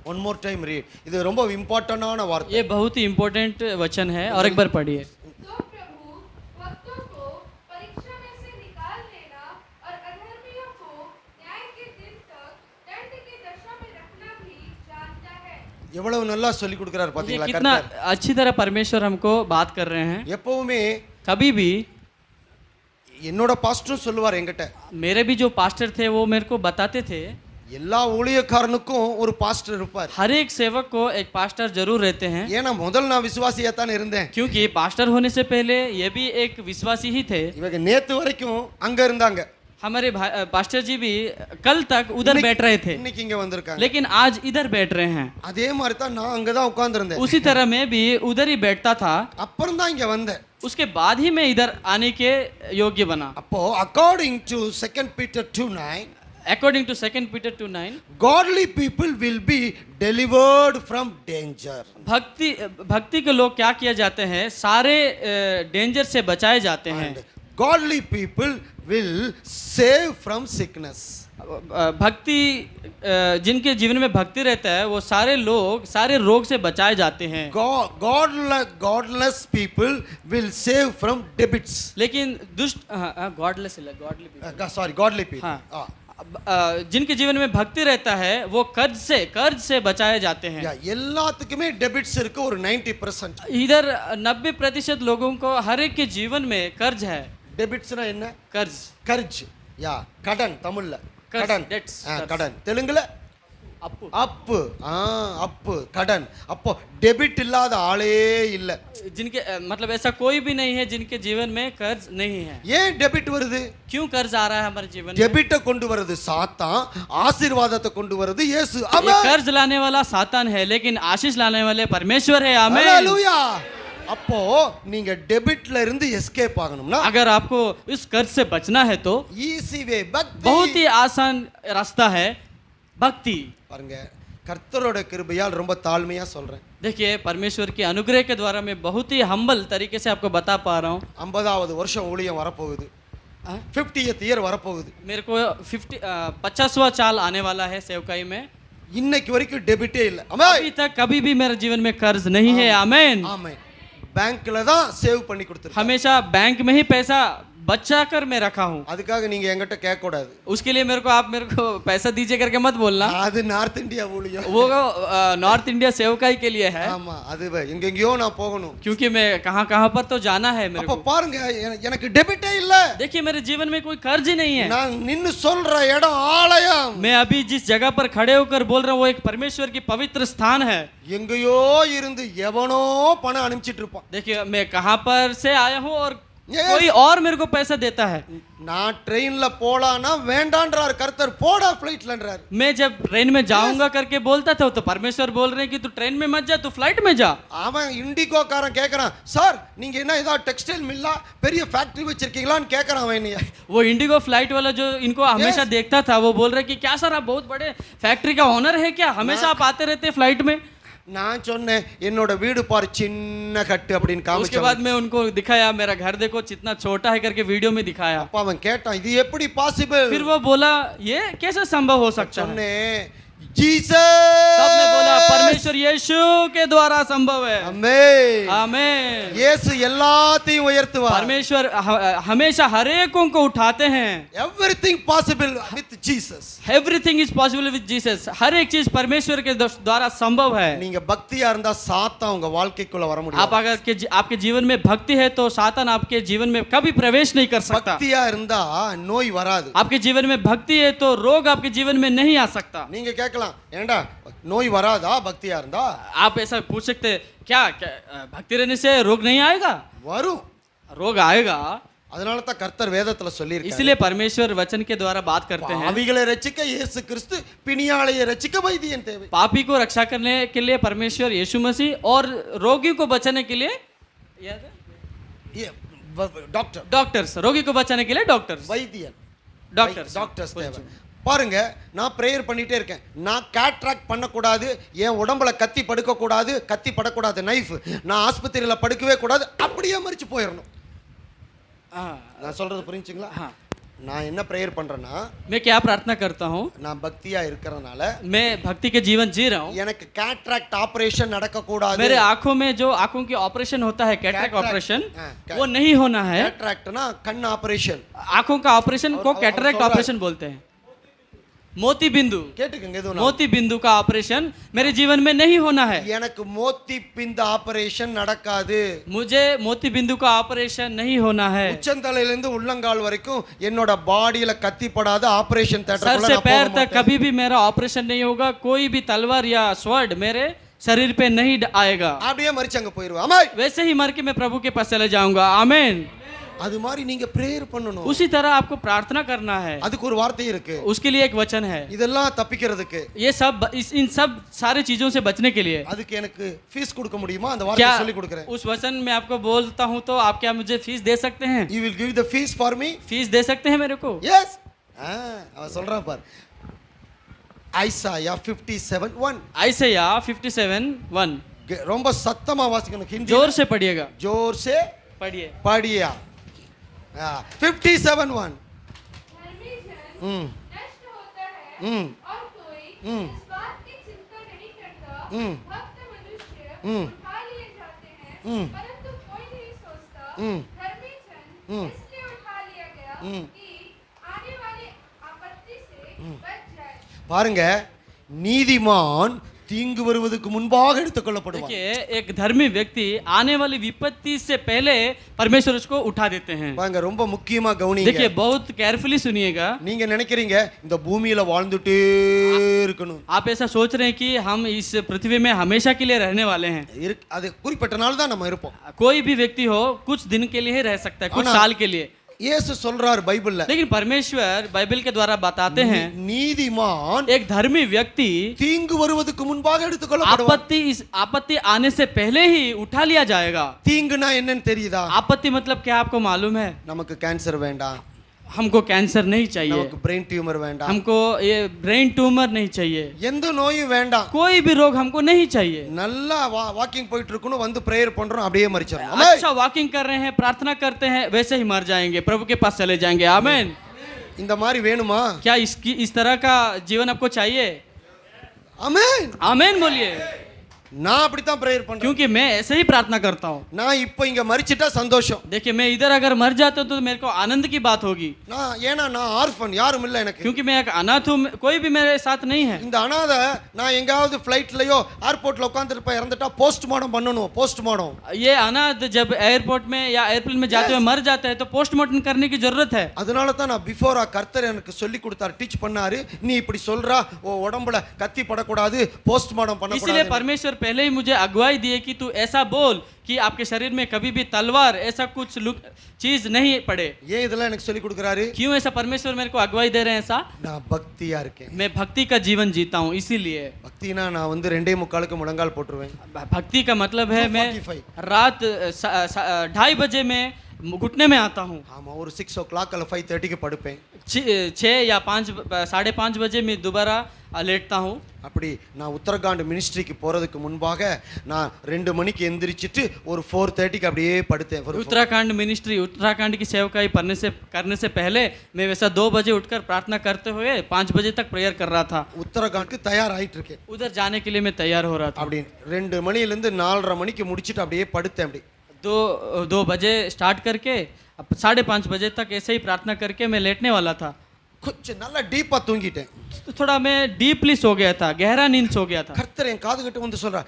One more time read. இது ரொம்ப இம்பார்ட்டன்டான வார்த்தை. ये बहुत ही इम्पोर्टेंट वचन है और एक बार पढ़िए। तो प्रभु भक्तों को परीक्षा में से निकाल लेना और अधर्मियों को न्याय के दिन तक दंड की दशा में रखना भी जानता है। எவ்வளவு நல்லா சொல்லி கொடுக்கிறார் ये பாத்தீங்களா कितना கர்த்தர். अच्छी तरह परमेश्वर हमको बात कर रहे हैं। எப்பவுமே कभी भी என்னோட பாஸ்டரும் சொல்லுவார் என்கிட்ட, मेरे भी जो पास्टर थे वो मेरे को बताते थे எல்லா ஊழியக்காரனுக்கும் ஒரு பாஸ்டர் இருப்பார். हर एक सेवक को एक पास्टर जरूर रहते हैं, ஏன்னா முதல்ல நான் விசுவாசியா தானே இருந்தேன். क्योंकि पास्टर होने से पहले ये भी एक विश्वासी ही थे। இவங்க நேத்து வரைக்கும் அங்க இருந்தாங்க, हमारे पास्टर जी भी कल तक उधर बैठ रहे थे, இன்னைக்கு இங்க வந்திருக்காங்க. लेकिन आज इधर बैठ रहे हैं। அதே மாதிரி தான் நான் அங்கதான் உட்கார்ந்திருந்தேன். उसी तरह मैं भी उधर ही बैठता था, அப்புறம் தான் இங்க வந்தேன். उसके बाद ही मैं इधर आने के योग्य बना। அப்போ according to 2 Peter 2:9 According to 2 Peter 2:9, godly people will be delivered from danger. भक्ति के लोग क्या किया जाते हैं, सारे डेंजर से बचाए जाते हैं। And godly people will save from sickness. भक्ति जिनके जीवन में भक्ति रहता है वो सारे लोग सारे रोग से बचाए जाते हैं। Godless people will save from debits. लेकिन दुष्ट गॉडलेस Godly people. हाँ। जिनके जीवन में भक्ति रहता है वो कर्ज से बचाए जाते हैं। எல்லாத்துக்குமே டெபிட்ஸ் இருக்கு ஒரு 90%. इधर 90% लोगों को हर एक के जीवन में कर्ज है। டெபிட்ஸ்னா என்ன? कर्ज கர்ஜ். கடன் தமிழ்ல. कर्ज, கடன். debts, कर्ज। கடன் தெலுங்குல अप्पू அப்பு. அப்பு கடன். அப்போ டெபிட் இல்லாத ஆளே இல்ல. जिनके मतलब ऐसा कोई भी नहीं है जिनके जीवन में कर्ज नहीं है। ஏன் டெபிட் வருது? क्यों कर्ज आ रहा है हमारे जीवन में? டெபிட்டை கொண்டு வருது சாத்தான், ஆசீர்வாதத்தை கொண்டு வருது இயேசு. ये ஆமென். कर्ज लाने वाला सातान है लेकिन आशीष लाने वाले परमेश्वर है। आमीन। ஹalleluya. அப்போ நீங்க டெபிட்ல இருந்து எஸ்கேப் ஆகணும்னா अगर आपको इस कर्ज से बचना है तो ஈஸி வே பக்தி. बहुत ही आसान रास्ता है भक्ति। பாருங்க, கர்த்தரோட கிருபையால் ரொம்ப தாழ்மையா சொல்றேன். देखिए परमेश्वर के अनुग्रह के द्वारा मैं बहुत ही हम्बल तरीके से आपको बता पा रहा हूँ। 50வது வருஷம் ஊழியம் வரப்போகுது. 50th இயர் வரப்போகுது. मेरे को 50वां साल आने वाला है सेवकाई में। இன்னைக்கு வரைக்கும் டெபிட்டே இல்ல. ஆமென். अभी तक कभी भी मेरे जीवन में कर्ज नहीं है। आमीन। ஆமென். பேங்க்ல தான் சேவ் பண்ணி கொடுத்துருக்கேன். हमेशा बैंक में ही पैसा बचा कर मैं रखा हूँ। அதுக்காக நீங்க என்கிட்ட கேட்க கூடாது. उसके लिए आप मेरे को पैसा दीजिए करके मत बोलना। அது நார்த் இந்தியா ஊழியம். वो नॉर्थ इंडिया सेवकाई के लिए है, ஆமா, அது எங்கெங்கயோ நான் போகணும். क्योंकि मैं कहाँ पर तो जाना है मेरे அப்ப को। பாருங்க, எனக்கு டெபிட்டே இல்ல. देखिए मेरे जीवन में कोई कर्ज ही नहीं है। நான் நின்னு சொல்ற இடம் ஆலயம். मैं अभी जिस जगह पर खड़े होकर बोल रहा हूँ वो एक परमेश्वर की पवित्र स्थान है। எங்கேயோ இருந்து எவனோ பணம் அனுப்பிச்சிட்டு இருப்பான். देखिए मैं कहाँ पर से आया हूँ और Yes. कोई और मेरे को पैसा देता है। நான் ட்ரெயின்ல போலானா வேண்டான்றார் கர்த்தர், போடா ஃளைட்லன்றார். मैं जब ट्रेन में जाऊंगा करके बोलता था तो परमेश्वर बोल रहे हैं कि तू ट्रेन में मत जा, तू फ्लाइट में जा। அவன் இண்டிகோ காரன் கேக்குறான், சார் நீங்க என்ன ஏதாவது டெக்ஸ்டைல் மில்லா பெரிய ஃபேக்டரி வச்சிருக்கீங்களான்னு கேக்குறான் அவன் என்னைய. वो इंडिगो फ्लाइट वाला जो इनको हमेशा Yes. देखता था वो बोल रहे कि क्या सर आप बहुत बड़े फैक्ट्री का ओनर है क्या, हमेशा आप आते रहते हैं फ्लाइट में। நான் சொன்னேன் என்னோட வீடு பாரு சின்ன கட்டு அப்படின்னு उसके காமிச்சேன். बाद मैं उनको दिखाया मेरा घर देखो कितना छोटा है करके वीडियो में दिखाया। அப்ப அவன் கேட்டான், இது எப்படி பாசிபிள்? फिर वो बोला ये कैसे संभव हो सकता है? சொன்னேன் जीसस। तब मैं बोला परमेश्वर यीशु के द्वारा संभव है। आमेन। आमीन। இயேசு எல்லாத்தையும் உயர்த்துவார். परमेश्वर हमेशा हर एक को उठाते हैं। everything possible with Jesus. Everything is possible with Jesus. हर एक चीज परमेश्वर के द्वारा संभव है। நீங்க பக்தியா இருந்தா சாத்தான் உங்க வாழ்க்கைக்குள்ள வர आप முடியாது. अगर आपके जीवन में भक्ति है तो सातान आपके जीवन में कभी प्रवेश नहीं कर सकता। பக்தியா இருந்தா நோய் வராது. आपके जीवन में भक्ति है तो रोग आपके जीवन में नहीं आ सकता। நீங்க கேட்கலாம், ஏண்டா நோய் வராதா பக்தியா இருந்தா? आप ऐसा पूछ सकते हैं क्या भक्ति रहने से रोग नहीं आएगा? வரும். रोग आएगा। அதனால தான் கர்த்தர் வேதத்துல சொல்லியிருக்காரு, इसलिए परमेश्वर वचन के द्वारा बात करते हैं பாவிகளை ரட்சிக்க இயேசு கிறிஸ்து, பிணியாளையை ரட்சிக்க வைத்தியன் தேவை. पापी को रक्षा करने के लिए परमेश्वर यीशु मसीह और रोगी को बचाने के लिए டாக்டர், डॉक्टर्स, रोगी को बचाने के लिए डॉक्टर्स, வைத்தியன், डॉक्टर्स। டாக்டர்ஸ் தேவை. பாருங்க, நான் பிரேயர் பண்ணிட்டே இருக்கேன். நான் கேட்ராக்ட் பண்ணக்கூடாது, என் உடம்புல கத்தி படுக்கக்கூடாது, கத்தி படக்கூடாது நைஃப், நான் ஆஸ்பத்திரியில் படுக்கவே கூடாது, அப்படியே மறிச்சு போயிடணும். நான் சொல்றது புரிஞ்சுங்களா? நான் என்ன ப்ரேயர் பண்றேன்னா मैं क्या प्रार्थना करता हूँ, நான் பக்தியா இருக்கிறதுனால मैं भक्ति के जीवन जी रहा हूँ। எனக்கு கேட்ராக்ட் ஆபரேஷன் நடக்க கூடாது मेरे आंखों में जो आंखों की ऑपरेशन होता है, कैटरेक्ट Cataract, ऑपरेशन, हाँ, वो नहीं होना है। கேட்ராக்ட்னா கண் ஆபரேஷன் आंखों का ऑपरेशन को और कैटरेक्ट थोड़ा- ऑपरेशन बोलते हैं। मोती बिंदु, கேட்டுக்கங்க எதுவும் मोती बिंदु का ऑपरेशन मेरे जीवन में नहीं होना है। எனக்கு மோத்தி பிந்த ஆபரேஷன் நடக்காது मुझे मोती बिंदु का ऑपरेशन नहीं होना है। உச்சந்தலையில இருந்து உள்ளங்கால் வரைக்கும் என்னோட பாடியில கத்திப்படாத ஆபரேஷன் सर தியேட்டருக்குள்ள से நான் पैर போக तक மாட்டேன். कभी भी मेरा ऑपरेशन नहीं होगा। कोई भी तलवार या स्वॉर्ड मेरे शरीर पे नहीं आएगा। அப்படியே மறிச்சு அங்க போயிருவேன் ஆமென் वैसे ही मर के मैं प्रभु के पास चले जाऊंगा। आमीन। அது மாதிரி நீங்க பிரேயர் பண்ணணும் उसी तरह आपको प्रार्थना करना है। அதுக்கு ஒரு வார்த்தை இருக்கு उसके लिए एक वचन है। இதெல்லாம் தப்பிக்கிறதுக்கு ये सब इन सब सारे चीजों से बचने के लिए அதுக்கு எனக்கு ஃபீஸ் கொடுக்க முடியுமா அந்த क्या வார்த்தையை சொல்லி கொடுக்கிறேன் उस वचन में आपको बोलता हूँ तो आप क्या मुझे फीस दे सकते हैं? you will give the fees for me fees दे सकते हैं मेरे को? yes அவன் சொல்றான் பார் ஐசாயா 57:1 आइसैया 57:1 ரொம்ப சத்தமா வாசிக்கணும் ஹிந்தி जोर से पढ़िएगा। जोर से पढ़िए। படியா 57:1 धर्मी जन हम्म नष्ट होता है हम्म और कोई हम्म इस बात की चिंता नहीं करता। हम्म भक्त मनुष्य हम्म उठा लिए जाते हैं हम्म परंतु कोई नहीं सोचता। हम्म धर्मी जन हम्म इसलिए उठा लिया गया हम्म कि आने वाली आपत्ति से बच जाए। பாருங்க நீதிமான் தீங்கு வருவதற்கு முன்பாக எடுத்துக்கொள்ளப்படுவான் देखिए, एक धर्मी व्यक्ति आने वाली विपत्ति से पहले परमेश्वर उसको उठा देते हैं। பாருங்க ரொம்ப முக்கியமா கவனிங்க देखिए, बहुत केयरफुली सुनिएगा। நீங்க நினைக்கிறீங்க இந்த பூமியில வாழ்ந்துட்டே இருக்கணும் आप ऐसा सोच रहे हैं कि हम इस पृथ्वी में हमेशा के लिए रहने वाले हैं। அது குறிப்பிட்ட நாள் தான் நம்ம இருப்போம் कोई भी व्यक्ति हो कुछ दिन के लिए ही रह सकता है, कुछ आना- साल के लिए। இயேசு சொல்றார் பைபிள்ல लेकिन परमेश्वर बाइबल के द्वारा बताते हैं நீதிமான் एक धर्मी व्यक्ति தீங்கு வருவதற்கு முன்பாக எடுத்துக்கொள்ளப்படுவான் आपत्ति आने से पहले ही उठा लिया जाएगा। தீங்குனா என்னன்னு தெரியுதா आपत्ति मतलब क्या आपको मालूम है? நமக்கு கேன்சர் வேண்டாம் हमको कैंसर नहीं चाहिए, நமக்கு பிரெயின் டியூமர் வேண்டாம் हमको ये ब्रेन ट्यूमर नहीं चाहिए, எந்த நோயும் வேண்டாம் कोई भी रोग हमको नहीं चाहिए। நல்லா வாக்கிங் போயிட்டு இருக்கணும் வந்து பிரேயர் பண்றோம் அப்படியே மரிச்சிடணும் अच्छा वॉकिंग कर रहे हैं, प्रार्थना करते हैं, वैसे ही मर जाएंगे, प्रभु के पास चले जाएंगे। आमीन। இந்த மாதிரி வேணுமா क्या इस तरह का जीवन आपको चाहिए? ஆமென் आमीन बोलिए। நான் அப்படித்தான் பிரேயர் பண்றேன் क्योंकि मैं ऐसे ही प्रार्थना करता हूँ। நான் இப்போ இங்க மரிச்சிட்டா சந்தோஷம் देखिए, मैं इधर अगर मर जाता हूँ तो मेरे को आनंद की बात होगी, ஏன்னா நான் ஆர்ஃபன் யாரும் இல்ல எனக்கு क्योंकि मैं एक अनाथ हूँ, कोई भी मेरे साथ नहीं है। இந்த அனாதை நான் எங்காவது ஃப்ளைட்லயோ ஏர்போர்ட்ல உட்காந்துருப்ப இறந்துட்டா போஸ்ட்மார்ட்டம் பண்ணணும் போஸ்ட்மார்ட்டம் ये अनाथ जब एयरपोर्ट में या एयरप्लेन में जाते हुए मर जाता है तो पोस्टमार्टम करने की जरूरत है। அதனால தான் நான் பிஃபோரா கர்த்தர் எனக்கு சொல்லி கொடுத்தார் டீச் பண்ணாரு நீ இப்படி சொல்றா ஓ உடம்புல கத்தி படக்கூடாது போஸ்ட்மார்ட்டம் इसीलिए பண்ணக்கூடாது परमेश्वर पहले ही मुझे अगुवाई दिए कि तू ऐसा बोल कि आपके शरीर में कभी भी तलवार ऐसा कुछ चीज नहीं पड़े। ஏன் இதெல்லாம் எனக்கு சொல்லி கொடுக்குறாரு क्यों ऐसा परमेश्वर मेरे को अगुवाई दे रहे हैं? ऐसा நான் பக்தியா இருக்கேன் मैं भक्ति का जीवन जीता हूँ, इसीलिए। பக்தினா நான் வந்து 2:45 முழங்கால் போட்டுருவேன் भक्ति का मतलब है मैं 2:45 रात 2:30 बजे में घुटने में आता हूँ। ஆமா ஒரு 6 அல்ல 5:30க்கு படுப்பேன் 6 या 5:30 बजे में दोबारा लेटता हूँ। அப்படி நான் உத்தரகாண்ட் மினிஸ்ட்ரிக்கு போறதுக்கு முன்பாக நான் 2 மணிக்கு எந்திரிச்சிட்டு ஒரு 4:30க்கு அப்படியே படுத்தேன் उत्तराखंड की सेवकाई करने से पहले मैं वैसा 2 बजे उठकर प्रार्थना करते हुए 5 बजे तक प्रेयर कर रहा था। உத்தரகாண்ட்க்கு தயாராயிட்டு இருக்கேன் उधर जाने के लिए मैं तैयार हो रहा था। அப்படி 2 மணில இருந்து 4:30 மணிக்கு முடிச்சிட்டு அப்படியே படுத்தேன் அப்படி 2 बजे स्टार्ट करके 5:30 बजे तक ऐसे ही प्रार्थना करके मैं लेटने वाला था। கொஞ்சம் நல்லா டீப்பா தூங்கிட்டேன் तो थोड़ा मैं डीपली सो गया था, गहरा नींद सो गया था। கர்த்தர் என் காது கிட்ட வந்து சொல்றா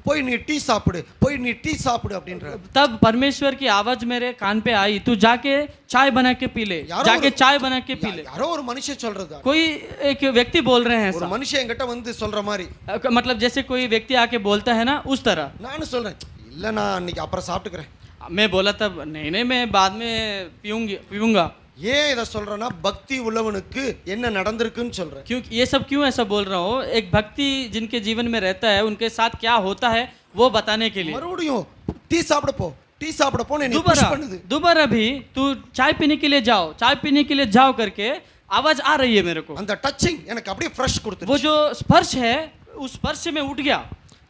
போய் நீ டீ சாப்பிடு போய் நீ டீ சாப்பிடு அப்படின்ற तब परमेश्वर की आवाज मेरे कान पे आई, तू जाके चाय बना के पी ले, यारो जाके चाय बना के पी ले। யாரோ ஒரு மனுஷன் சொல்றதா कोई एक व्यक्ति बोल रहे हैं ஒரு ऐसा, மனுஷன் என்கிட்ட வந்து சொல்ற மாதிரி मतलब जैसे कोई व्यक्ति आके बोलता है ना, उस तरह। நானும் சொல்றேன் இல்ல நான் இன்னைக்கு அப்புறம் சாப்பிட்டுக்கிறேன் मैं बोला तब नहीं मैं बाद में पीऊंगा। ஏன் இதை சொல்றேன்னா பக்தி உள்ளவனுக்கு என்ன நடந்திருக்குன்னு சொல்றேன் क्योंकि ये सब क्यों ऐसा बोल रहा हूँ, एक भक्ति जिनके जीवन में रहता है उनके साथ क्या होता है वो बताने के लिए। மறுபடியும் டீ சாப்பிட போ டீ சாப்பிட போன்னு என்னை push பண்ணுது दोबारा भी तू चाय पीने के लिए जाओ करके आवाज आ रही है मेरे को। அந்த டச்சிங் எனக்கு அப்படியே ஃப்ரெஷ் वो கொடுத்துருச்சு जो स्पर्श है, उस स्पर्श से मैं उठ गया।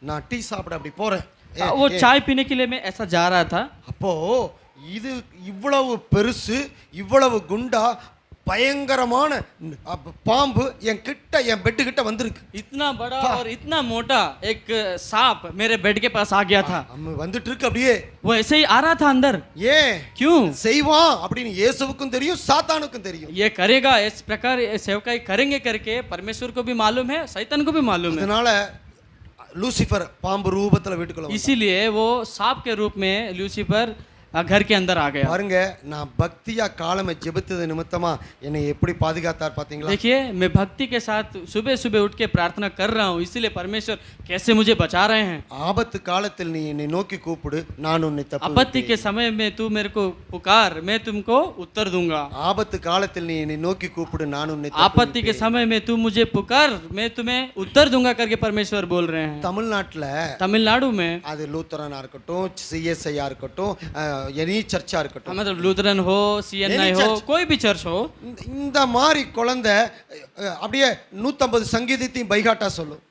நான் டீ சாப்பிட அப்படி போறேன் वो चाय पीने के लिए मैं ऐसा जा रहा था। அப்போ இது இவ்வளவு பெருசு இவ்வளவு குண்டா பயங்கரமான பாம்பு என் கிட்ட என் பெட்டு கிட்ட வந்திருக்கு. इतना बड़ा और इतना मोटा एक सांप मेरे बेड के पास आ गया था. வந்துட்டு இருக்கு அப்படியே. वो ऐसे ही आ रहा था अंदर. ஏன்? क्यों? செய்வான் அப்படின்னு இயேசுவுக்கும் தெரியும், சாத்தானுக்கும் தெரியும். ये करेगा इस प्रकार सेवकाई करेंगे करके परमेश्वर को भी मालूम है, शैतान को भी मालूम है. அதனால லூசிஃபர் பாம்பு ரூபத்துல வீட்டுக்குள்ள வந்தான். इसीलिए वो सांप के रूप में लूसीफर घर के अंदर आ गया. பாருங்க, நான் பக்தியா காலமே ஜெபித்தது நிமித்தமா என்னை எப்படி பாதுகாத்தார் பாத்தீங்களா? देखिए मैं भक्ति के साथ सुबह सुबह उठ के प्रार्थना कर रहा हूँ, इसीलिए परमेश्वर कैसे मुझे बचा रहे हैं. ஆபத்து காலத்தில் நீ என்னை நோக்கி கூப்பிடு, நான் உன்னை आपत्ति के தப்புவிப்பேன். समय में तू मेरे को पुकार, मैं तुमको उत्तर दूंगा. ஆபத்து காலத்தில் நீ என்னை நோக்கி கூப்பிடு, நான் உன்னை आपत्ति के தப்புவிப்பேன். समय में तू मुझे पुकार, मैं तुम्हें उत्तर दूंगा करके परमेश्वर बोल रहे हैं. தமிழ்நாட்டுல तमिलनाडु में அது லூத்தரனா இருக்கட்டும், சிஎஸ்ஐயா இருக்கட்டும், எனி சர்ச்சா இருக்கட்டும், मतलब लूथरन हो, सीएनआई Any हो, church. कोई भी चर्च हो, இந்த மாதிரி குழந்தை அப்படியே 150 சங்கீதத்தையும் பைகாட்டா சொல்லும்.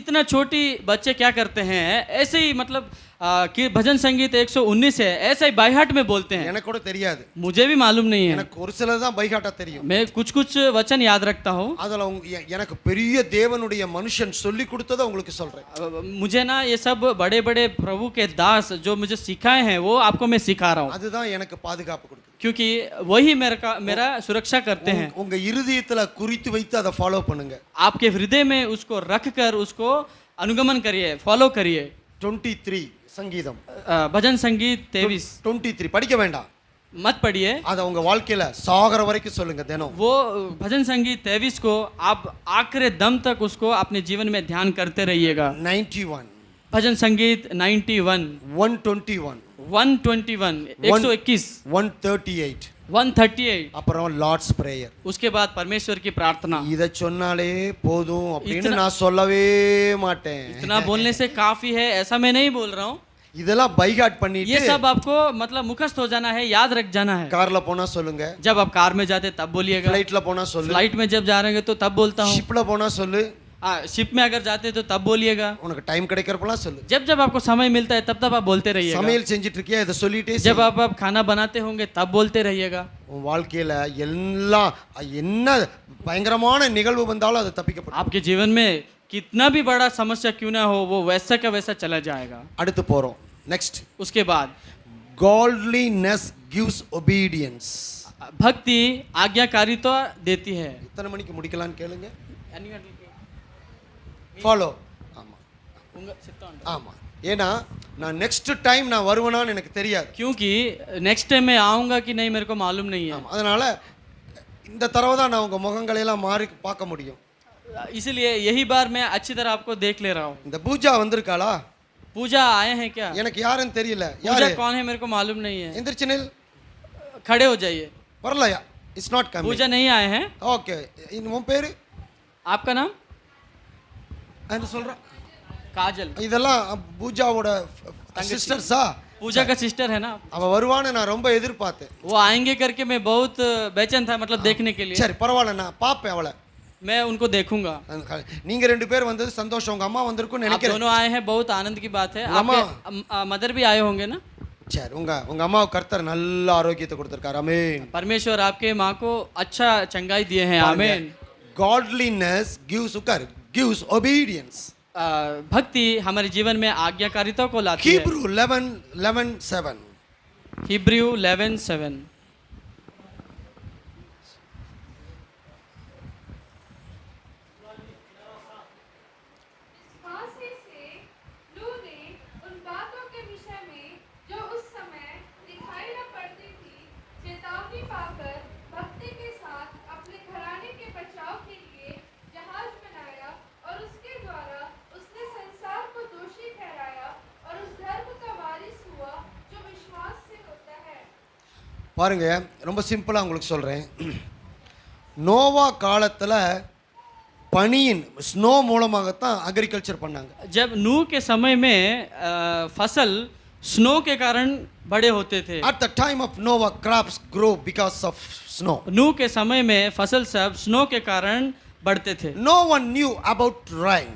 इतना छोटी बच्चे क्या करते हैं ऐसे ही मतलब कि भजन संगीत 119 है ऐसा ही बाई हार्ट में बोलते हैं. எனக்கு கூட தெரியாது, मुझे भी मालूम नहीं है, எனக்கு ஒரு சிலர் தான் பைகாட்டா தெரியும். मैं कुछ कुछ वचन याद रखता हूँ. அதுல எனக்கு பெரிய தேவனுடைய மனுஷன் சொல்லி கொடுத்ததை உங்களுக்கு சொல்றேன். मुझे ना ये सब बड़े बड़े प्रभु के दास जो मुझे सिखाए हैं वो आपको मैं सिखा रहा हूँ, அதுதான் எனக்கு பாதுகாப்பு கொடுக்குது. क्योंकि वही मेरा सुरक्षा करते हैं. உங்க இருதயத்துல குறித்து வைத்து அதை ஃபாலோ பண்ணுங்க. आपके हृदय में उसको रख कर उसको अनुगमन करिए, फॉलो करिए. 23 சங்கீதம் भजन संगीत 23 23 படிக்க வேண்டாம், मत पढ़िए, அதை உங்க வாழ்க்கையில சாகர வரைக்கும் சொல்லுங்க தினம். वो भजन संगीत 23 को आप आखिरी दम तक उसको अपने जीवन में ध्यान करते रहिएगा. 91 भजन संगीत 91 121 121 121 138 138 அப்புறம் லார்ட்ஸ் பிரேயர். उसके बाद परमेश्वर की प्रार्थना. இத சொன்னாலே போதும் அப்படின்னு इतना- நான் சொல்லவே மாட்டேன். इतना बोलने से काफी है ऐसा मैं नहीं बोल रहा हूँ. இதெல்லாம் பைகாட் ये பண்ணிட்டு सब आपको मतलब मुखस्त हो जाना है, याद रख जाना है. கார்ல போனா சொல்லுங்க, जब आप कार में जाते तब बोलिएगा, ஃளைட்ல போனா சொல்லு, फ्लाइट में जब जा रहे हैं तो तब बोलता हूँ, ஷிப்ல போனா சொல்லு, शिप में अगर जाते तो तब बोलिएगा, உனக்கு டைம் கிடைக்கிறப்பலாம் சொல்லு. जब जब आपको समय मिलता है तब तब आप बोलते रहिएगा. சமையல் செஞ்சிட்டு இருக்கியா இதை சொல்லிட்டே जब आप खाना बनाते होंगे तब बोलते रहिएगा. உன் வாழ்க்கையில எல்லாம் என்ன பயங்கரமான நிகழ்வு வந்தாலும் அது தப்பிக்கப்படும். आपके जीवन में कितना भी बड़ा समस्या क्यों ना हो वो वैसा का वैसा चला जाएगा. அடுத்து போறோம். நெக்ஸ்ட், उसके बाद godliness gives obedience. भक्ति आज्ञाकारिता देती है. எத்தனை மணிக்கு முடிக்கலாம்னு கேளுங்க. ஃபாலோ. ஆமா ஆமா, ஏன்னா நான் நெக்ஸ்ட் டைம் நான் வருவேனான்னு எனக்கு தெரியாது. क्योंकि नेक्स्ट टाइम मैं आऊंगा कि नहीं मेरे को मालूम नहीं है. ஆமா, அதனால இந்த தடவை தான் நான் உங்க முகங்களை எல்லாம் மாறி பார்க்க முடியும். इसलिए यही बार मैं अच्छी तरह आपको देख ले रहा हूँ. இந்த பூஜா வந்திருக்காளா? पूजा आए हैं क्या? எனக்கு யாருன்னு தெரியல. पूजा யாரு? कौन है मेरे को मालूम नहीं है. எந்திரிச்சு நில். खड़े हो जाइए. வரலையா? It's not coming. पूजा नहीं आए हैं. ஓகே, உன் பேரு? आपका नाम? என்ன சொல்ற? काजल. இதெல்லாம் பூஜாவோட சிஸ்டர்ஸா? पूजा का सिस्टर है ना. அவ வருவான்னு நான் ரொம்ப எதிர்பார்த்தேன். वो आएंगे करके मैं बहुत बेचैन था, मतलब देखने के लिए. சரி பரவாயில்ல, நான் பாப்பேன் அவளை. मैं उनको देखूंगा. நீங்க ரெண்டு பேர் வந்தது சந்தோஷம். உங்க அம்மா வந்திருக்கும்னு आप நினைக்கிறேன். दोनों आए हैं, बहुत आनंद की बात है. अम्मा। आपके मदर भी आए होंगे ना. சரி, உங்க அம்மாவுக்கு கர்த்தர் நல்ல ஆரோக்கியத்தை கொடுத்திருக்காரு. ஆமென். परमेश्वर आपके माँ को अच्छा चंगाई दिए हैं. आमीन. godliness gives obedience. भक्ति हमारे जीवन में आज्ञाकारिता को लाती है. Hebrew 11:7. हिब्रू 11:7. खांसी से लू ने उन बातों के विषय में जो उस समय दिखाई न पड़ती थी चेतावनी पाकर भक्ति के साथ अपने घराने के बचाव के लिए जहाज बनाया और उसके द्वारा उसने संसार को दोषी ठहराया और उस धर्म का वारिस हुआ जो विश्वास से होता है. பாருங்க, ரொம்ப சிம்பிளா உங்களுக்கு சொல்றேன். நோவா காலத்துல பனியின் ஸ்னோ மூலமாகத்தான் அக்ரிகல்ச்சர் பண்ணாங்க. जब नूह के समय में फसल स्नो के कारण बड़े होते थे. At the time of Noah, crops grow because of snow. नूह के समय में फसल सब स्नो के कारण बढ़ते थे. No one knew about rain.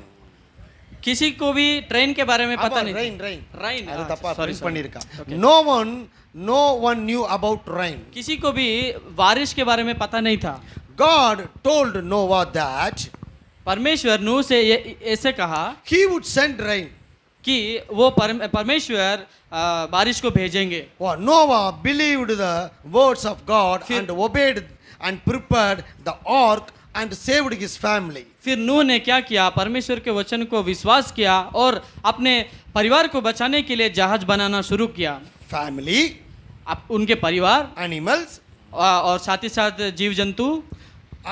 किसी को भी ट्रेन के बारे में पता नहीं था। ரெயின் ரெயின் Rain, அது हाँ, தப்பா sorry, print sorry. பண்ணிருக்கான். No one knew about rain. किसी को भी बारिश के बारे में पता नहीं था। God told Noah that परमेश्वर नूह से ऐसे कहा he would send rain. कि वो परमेश्वर बारिश को भेजेंगे। Noah believed the words of God and obeyed and prepared the ark and saved his family. फिर नूह ने क्या किया, परमेश्वर के वचन को विश्वास किया और अपने परिवार को बचाने के लिए जहाज बनाना शुरू किया। Family, उनके परिवार, animals, और साथ ही साथ जीव जंतु।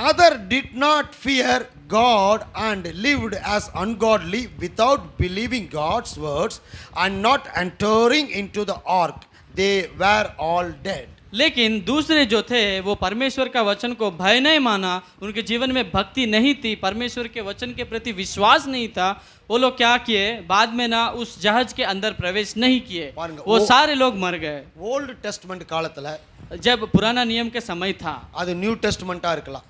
other did not fear God and lived as ungodly without believing God's words and not entering into the ark. They were all dead. लेकिन दूसरे जो थे वो परमेश्वर का वचन को भय नहीं माना, उनके जीवन में भक्ति नहीं थी, परमेश्वर के वचन के प्रति विश्वास नहीं था, वो लोग क्या किए, बाद में ना उस जहाज के अंदर प्रवेश नहीं किए, वो सारे लोग मर गए। Old Testament காலத்துல जब पुराना नियम के समय था, அது நியூ டெஸ்டமெண்டா இருக்கலாம்.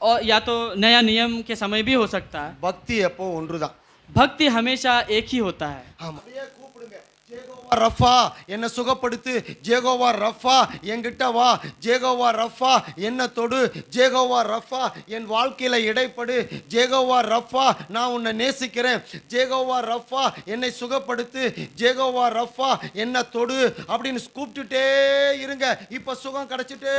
और या तो नया नियम के समय भी हो सकता है। பக்தி எப்போ ஒன்றுதான். भक्ति हमेशा एक ही होता है। ஆமா. கூப்பிடுங்க, ஜேகோவா ரஃபா என்னை சுகப்படுத்து, ஜேகோவா ரஃபா என்கிட்ட வா, ஜேகோவா ரஃபா என்ன தொடு, ஜேகோவா ரஃபா என் வாழ்க்கையில இடைப்படு, ஜேகோவா ரஃபா நான் உன்னை நேசிக்கிறேன், ஜேகோவா ரஃபா என்னை சுகப்படுத்து, ஜேகோவா ரஃபா என்ன தொடு அப்படின்னு கூப்பிட்டுட்டே இருங்க. இப்ப சுகம் கிடைச்சிட்டே.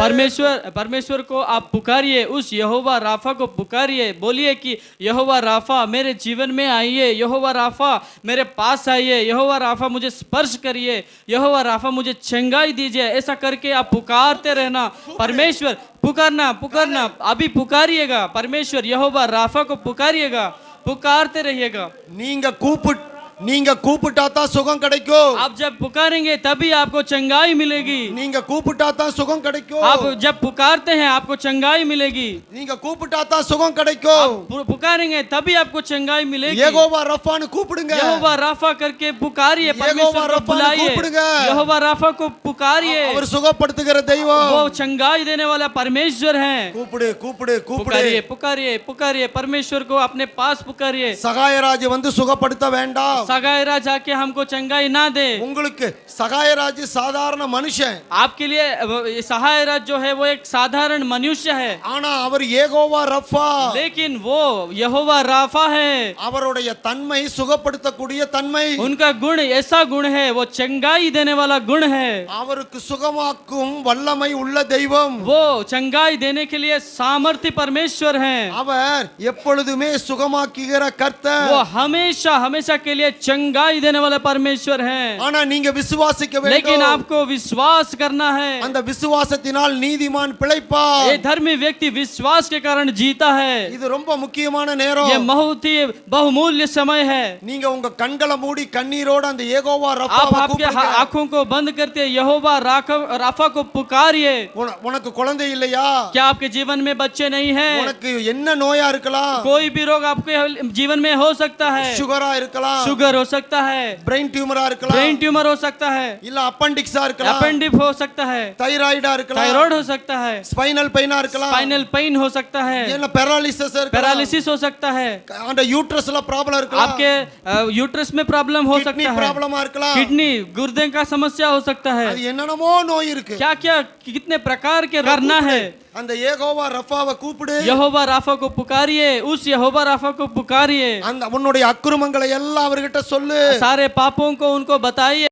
परमेश्वर को आप पुकारिए, उस यहोवा राफा को पुकारिए, बोलिए कि यहोवा राफा मेरे जीवन में आइए, यहोवा राफा मेरे पास आइए, यहोवा राफा मुझे स्पर्श करिए, यहोवा राफा मुझे चंगाई दीजिए। ऐसा करके आप पुकारते रहना। परमेश्वर पुकारना अभी पुकारिएगा, परमेश्वर यहोवा राफा को पुकारिएगा, पुकारते रहिएगा। நீங்க கூப்பிட்டா தான் சுகம் கிடைக்கும். आप जब पुकारेंगे तभी आपको चंगाई मिलेगी। நீங்க கூப்பிட்டா தான் சுகம் கிடைக்கும். आप जब पुकारते हैं आपको चंगाई मिलेगी। நீங்க கூப்பிட்டா தான் சுகம் கிடைக்கும். पुकारेंगे तभी आपको चंगाई मिलेगी। यहोवा रफाன்னு கூப்பிடுங்க. यहोवा राफा करके पुकारिए, परमेश्वर को बुलाइए, यहोवा राफा को पुकारिए। அவர் சுகப்படுத்துகிற தெய்வம். वो चंगाई देने वाला परमेश्वर है। கூப்பிடு पुकारिए, परमेश्वर को अपने पास पुकारिए। சகாயராஜ் வந்து சுகப்படுத்த வேண்டாம். सगायराज आके हमको चंगाई ना दे। உங்களுக்கு சகாயராஜ் சாதாரண மனுஷன். आपके लिए सहायराज जो है वो एक साधारण मनुष्य है, ஆனா அவர் யெகோவா ரஃபா. लेकिन वो यहोवा राफा है। அவருடைய தன்மை சுகப்படுத்தக்கூடிய தன்மை. उनका गुण ऐसा गुण है, वो चंगाई देने वाला गुण है। அவருக்கு சுகமாக்கும் வல்லமை உள்ள தெய்வம். वो चंगाई देने के लिए सामर्थ्य परमेश्वर है। அவர் எப்பொழுதுமே சுகமாக்குகிற கர்த்தர். वो हमेशा के लिए चंगाई देने वाला परमेश्वर है। ஆனா நீங்க விசுவாசிக்க வேண்டும். लेकिन आपको विश्वास करना है। அந்த விசுவாசத்தினால் நீதிமான் பிழைப்பார். ये धर्मी व्यक्ति विश्वास के कारण जीता है। இது ரொம்ப मुख्यமான நேரம். ये बहुत ही बहुमूल्य समय है। நீங்க உங்க கண்களை மூடி கண்ணீரோட அந்த யெகோவா आप ரஃபாவை आपके கூப்பிடுங்க. आंखों को बंद करते यहोवा राफा को पुकारिए। உனக்கு குழந்தை இல்லையா? क्या आपके जीवन में बच्चे नहीं हैं? உனக்கு என்ன நோயா இருக்கலாம்? कोई भी रोग आपके जीवन में हो सकता है। சுகரா இருக்கலாம், शुगर हो सकता है, ब्रेन ट्यूमरा இருக்கலாம், ब्रेन ट्यूमर हो सकता है, இல்ல அப்பெண்டிக்ஸா இருக்கலாம், अपेंडिक्स हो सकता है, தைராய்டா இருக்கலாம், थायराइड हो सकता है, ஸ்பைனல் பெயினா இருக்கலாம், स्पाइनल पेन हो सकता है, இல்ல पैरालिसिस இருக்கலாம், पैरालिसिस हो सकता है, அந்த யூட்ரஸ்ல ப்ராப்ளம் இருக்கலாம், आपके यूट्रस में प्रॉब्लम हो सकता கிட்னி है, ப்ராப்ளமா இருக்கலாம், किडनी गुर्दे का समस्या हो सकता है। அது என்னென்னமோ நோய் இருக்கு. क्या क्या कितने प्रकार के करना है। அந்த யெகோவா ரஃபாவை கூப்பிடு. यहोवा राफा को पुकारिए, उस यहोवा राफा को पुकारिए। அந்த உன்னுடைய அக்கிரமங்களை எல்லாம் அவர்கிட்ட சொல்லு. सारे पापों को उनको बताइए।